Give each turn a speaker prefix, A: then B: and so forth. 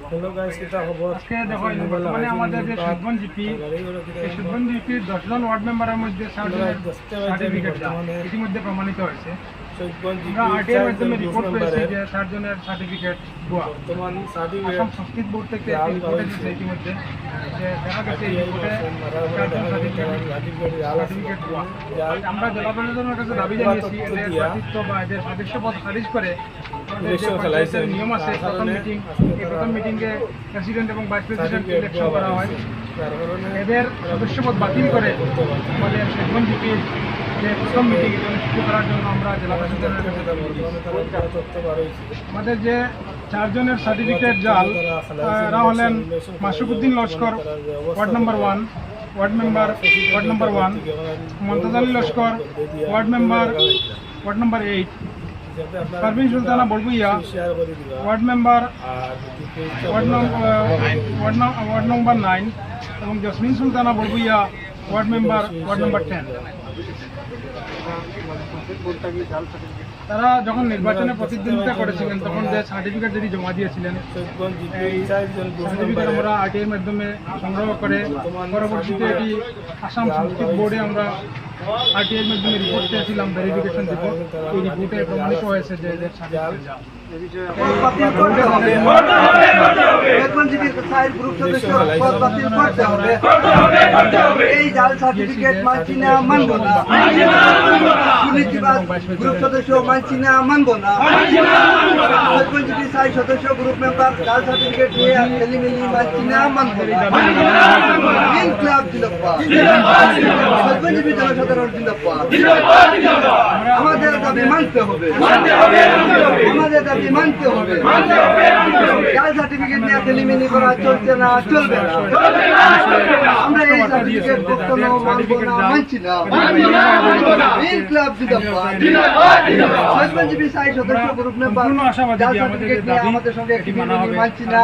A: Hello guys, এটা খবর
B: আজকে দেখো মানে আমাদের যে সুদগঞ্জ জিপি এই সুদগঞ্জ জিপির 10 জন ওয়ার্ড মেম্বারের মধ্যে সার্টিফিকেট ইতিমধ্যে প্রমাণিত হয়েছে। আমরা আরটিআই এর মাধ্যমে রিপোর্ট পেয়েছি যে 60 জনের সার্টিফিকেট ভুয়া।
A: বর্তমান সার্টিফিকেট
B: আসাম সংস্কৃত বোর্ড থেকে রিপোর্ট এসেছে ইতিমধ্যে যে দেখা গেছে এই রিপোর্টে 4 জন সার্টিফিকেট ভুয়া। আমরা জেলা প্রশাসনের কাছে দাবি জানিয়েছি এদের প্রার্থিত্ব বা এদের সদস্যপদ খারিজ করে নিয়ম আছে প্রথম মিটিংয়ে প্রেসিডেন্ট এবং ভাইস প্রেসিডেন্ট ইলেকশন করা হয়, এদের সদস্যপদ বাতিল করে আমাদের সুদগঞ্জ জিপির যে প্রথম মিটিং এটা অনুষ্ঠিত করার জন্য আমরা জেলা প্রশাসনের কাছে দাবি জানিয়েছি। আমাদের যে 4 জনের সার্টিফিকেট জাল, এরা হলেন Masukuddin Laskar ward number 1 ward number 1, Momtaz Ali Laskar ward number 8, Parvin Sultana বড়বুইয়া ওয়ার্ড নম্বর 9 এবং জসমিন সুলতানা বড়বুইয়া ওয়ার্ড নম্বর 10। তারা যখন নির্বাচনে প্রতিদ্বন্দ্বিতা করেছিলেন তখন যে সার্টিফিকেট যদি জমা দিয়েছিলেন এই সার্টিফিকেট আমরা আরটিআই এর মাধ্যমে সংগ্রহ করে পরবর্তীতে এটি আসাম সংস্কৃত বোর্ডে আমরা আরটিআই এর মাধ্যমে রিপোর্ট পেয়েছিলাম, ভেরিফিকেশন রিপোর্ট। এই রিপোর্টে প্রমাণিত হয়েছে যে এদের সার্টিফিকেট জাল।
C: এই জাল সার্টিফিকেট মানছি না, মানব না। গ্রুপ সদস্য মানছি না, মানব না। সদস্য গ্রুপ মেম্বার জাল সার্টিফিকেট নিয়ে খেলিমেলি মানছি না, মানব না। ক্লাব জিন্দাবাদ, জনসাধারণ জিন্দাবাদ। আমাদের দাবি মানতে হবে, আমাদের দাবি মানতে হবে। জাল সার্টিফিকেট নিয়ে খেলিমেলি করা চলছে না, চলবে না। আমরা এই সার্টিফিকেট কখনো মানব না, মানছি না। ক্লাব জিন্দাবাদ, সদস্য গ্রুপ মেম্বার জাল সার্টিফিকেট নিয়ে আমাদের সঙ্গে খেলিমেলি মানছি না।